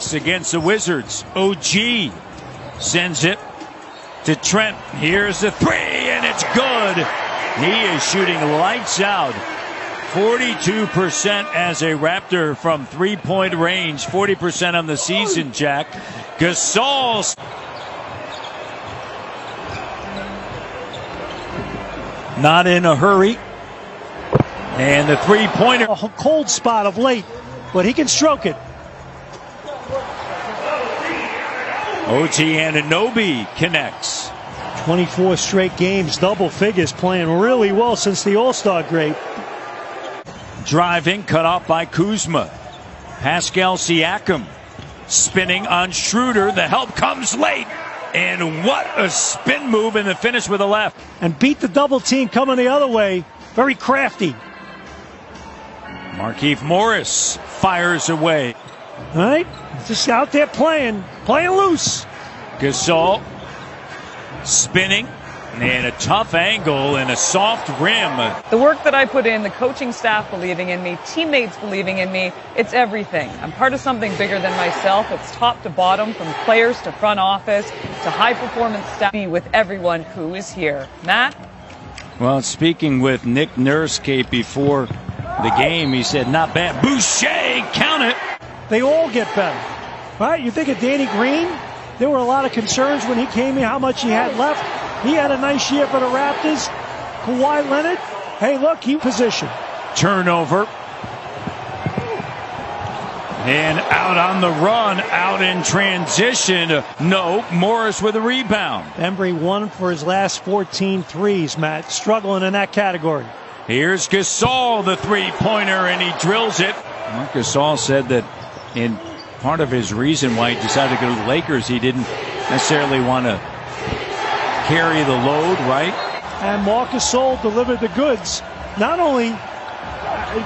Hawks against the Wizards. OG sends it to Trent. Here's the three, and it's good. He is shooting lights out. 42% as a Raptor from three-point range. 40% on the season, Jack. Gasol. Not in a hurry. And the three-pointer. A cold spot of late, but he can stroke it. OG Anunoby connects. 24 straight games, double figures, playing really well since the All-Star break. Driving, cut off by Kuzma. Pascal Siakam spinning on Schroeder. The help comes late. And what a spin move in the finish with the left. And beat the double team coming the other way. Very crafty. Markieff Morris fires away. All right, just out there playing loose. Gasol spinning, and a tough angle and a soft rim. The work that I put in, the coaching staff believing in me, teammates believing in me, it's everything. I'm part of something bigger than myself. It's top to bottom, from players to front office to high-performance staff. Be with everyone who is here. Matt? Well, speaking with Nick Nurse, Kate, before the game, he said, not bad. Boucher, count it. They all get better, right? You think of Danny Green? There were a lot of concerns when he came in, how much he had left. He had a nice year for the Raptors. Kawhi Leonard, hey, look, he positioned. Turnover. And out on the run, out in transition. No, Morris with a rebound. Bembry 1 for his last 14 threes, Matt. Struggling in that category. Here's Gasol, the three-pointer, and he drills it. Marc Gasol said that in part of his reason why he decided to go to the Lakers, he didn't necessarily want to carry the load, right? And Marc Gasol delivered the goods. Not only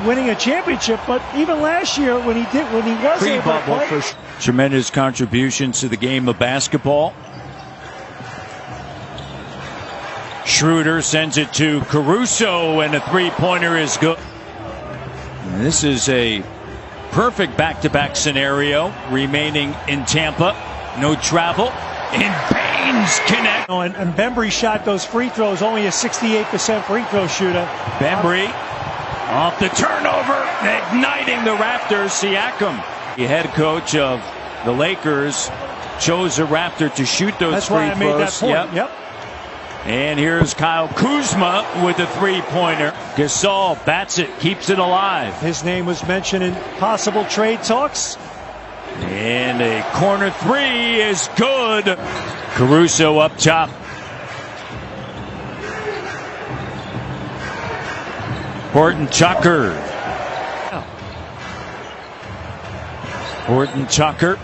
winning a championship, but even last year when he was able to play. Tremendous contributions to the game of basketball. Schroeder sends it to Caruso, and a three-pointer is good. And this is a perfect back-to-back scenario remaining in Tampa. No travel. And Baines connect. And Bembry shot those free throws, only a 68% free throw shooter. Bembry off the turnover, igniting the Raptors. Siakam, the head coach of the Lakers, chose a Raptor to shoot those free throws. That's why I made that point. Yep. And here's Kyle Kuzma with a three-pointer. Gasol bats it, keeps it alive. His name was mentioned in possible trade talks. And a corner three is good. Caruso up top. Horton-Tucker. Horton-Tucker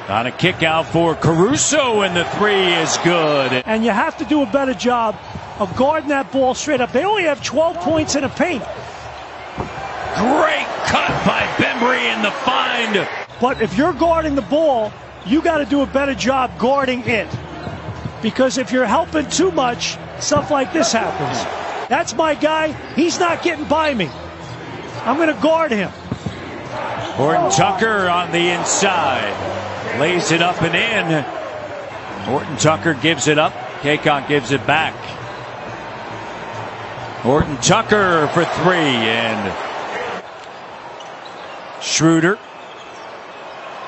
on a kick out for Caruso, and the three is good. And you have to do a better job of guarding that ball straight up. They only have 12 points in the paint. Great cut by Bembry in the find. But if you're guarding the ball, you got to do a better job guarding it. Because if you're helping too much, stuff like this happens. That's my guy. He's not getting by me. I'm going to guard him. Horton-Tucker on the inside. Lays it up and in. Horton-Tucker gives it up. Cacok gives it back. Horton-Tucker for three. And Schroeder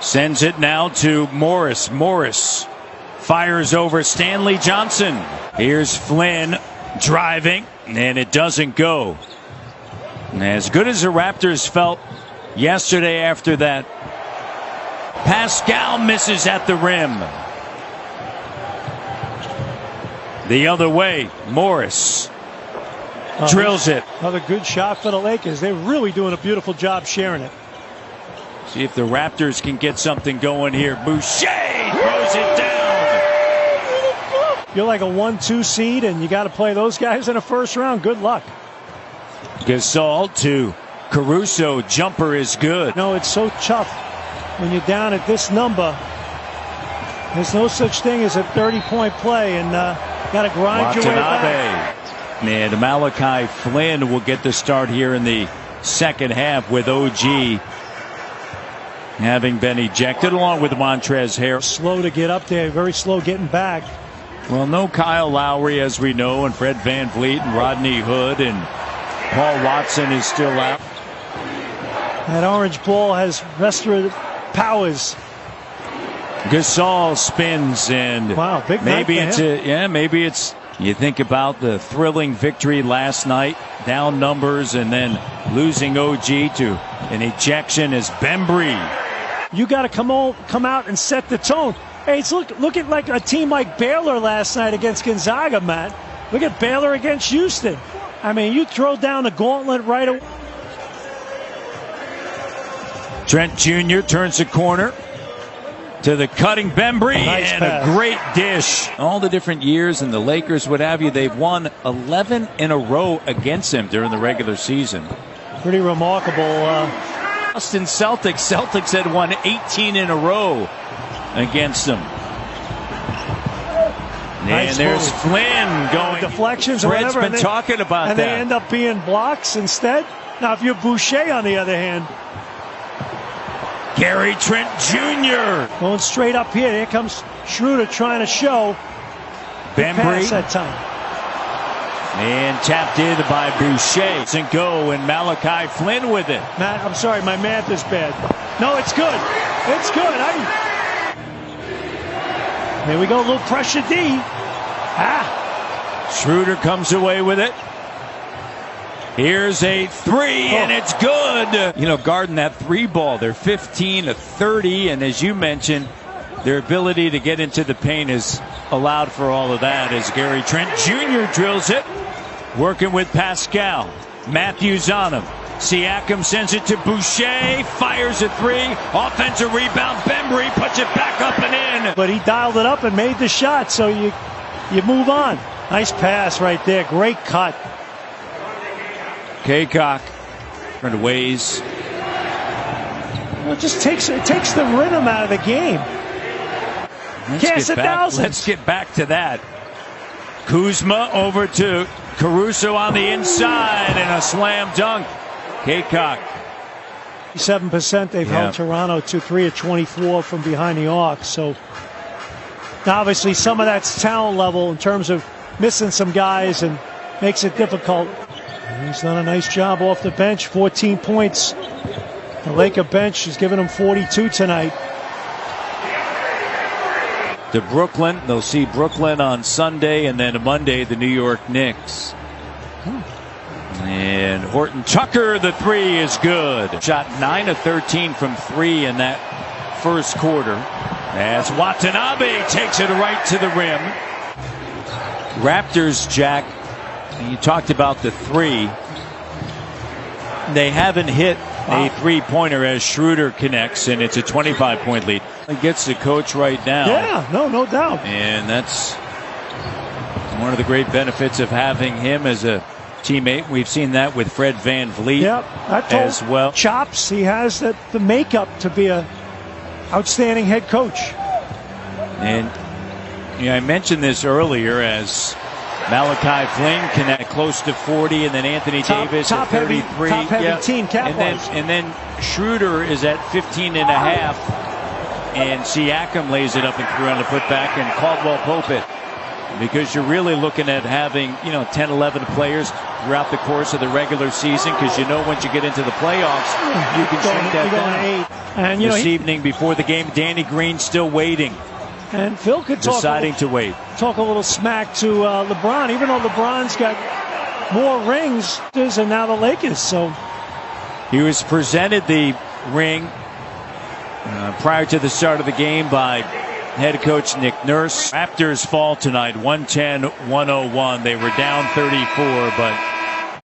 sends it now to Morris. Morris fires over Stanley Johnson. Here's Flynn driving, and it doesn't go. As good as the Raptors felt yesterday after that, Pascal misses at the rim. The other way, Morris drills it. Another good shot for the Lakers. They're really doing a beautiful job sharing it. See if the Raptors can get something going here. Boucher throws it down. You're like a 1-2 seed, and you got to play those guys in the first round. Good luck. Gasol to Caruso. Jumper is good. No, it's so tough when you're down at this number. There's no such thing as a 30-point play, and got to grind your way back. And Malachi Flynn will get the start here in the second half with OG having been ejected, along with Montrezl Harrell. Slow to get up there, very slow getting back. Well, no Kyle Lowry, as we know, and Fred VanVleet and Rodney Hood, and Paul Watson is still out. That orange ball has restorative powers. Gasol spins, and wow, big maybe night it's for him. maybe it's. You think about the thrilling victory last night, down numbers, and then losing OG to an ejection as Bembry. You got to come out and set the tone. Hey, it's look at like a team like Baylor last night against Gonzaga, Matt. Look at Baylor against Houston. I mean, you throw down the gauntlet right away. Trent Jr. turns the corner to the cutting Bembry, nice and pass. A great dish. All the different years, and the Lakers, what have you, they've won 11 in a row against him during the regular season. Pretty remarkable. Boston Celtics had won 18 in a row against them. Nice and there's move. Flynn going. Deflections or Fred's whatever. been talking about and that. And they end up being blocks instead. Now, if you're Boucher, on the other hand. Gary Trent Jr. going straight up here. Here comes Schroeder trying to show. Bembry. That time. And tapped in by Boucher. Doesn't go, and Malachi Flynn with it. Matt, I'm sorry, my math is bad. No, it's good. It's good. There we go, a little pressure D. Schroeder comes away with it. Here's a three, and it's good. You know, guarding that three ball, they're 15 to 30, and as you mentioned, their ability to get into the paint is allowed for all of that as Gary Trent Jr. drills it. Working with Pascal. Matthews on him. Siakam sends it to Boucher. Fires a three. Offensive rebound. Bembry puts it back up and in. But he dialed it up and made the shot, so you move on. Nice pass right there. Great cut. Cacok. Different ways. Well, it just takes the rhythm out of the game. Let's get back to that. Kuzma over to Caruso on the inside, and a slam dunk. Cacok. 7% they've held Toronto to 3 of 24 from behind the arc. So obviously some of that's talent level in terms of missing some guys and makes it difficult. He's done a nice job off the bench. 14 points. The Laker bench has given him 42 tonight. To Brooklyn. They'll see Brooklyn on Sunday, and then Monday the New York Knicks. And Horton-Tucker, the three is good. Shot 9 of 13 from three in that first quarter. As Watanabe takes it right to the rim. Raptors, Jack, you talked about the three. They haven't hit a three-pointer as Schroeder connects, and it's a 25-point lead. It gets the coach right now. Yeah, no doubt. And that's one of the great benefits of having him as a teammate. We've seen that with Fred VanVleet as well. Chops, he has the makeup to be a outstanding head coach. And I mentioned this earlier as Malachi Flynn connect close to 40, and then Anthony Davis at 33. Top heavy team cap-wise. And then Schroeder is at 15 and a half, and Siakam lays it up and through on the putback, and Caldwell-Pope it. Because you're really looking at having 10, 11 players throughout the course of the regular season, because once you get into the playoffs, you can shrink that down. And this evening before the game, Danny Green still waiting. And Phil could talk a little smack to LeBron, even though LeBron's got more rings and now the Lakers. So he was presented the ring prior to the start of the game by head coach Nick Nurse. Raptors fall tonight, 110-101. They were down 34, but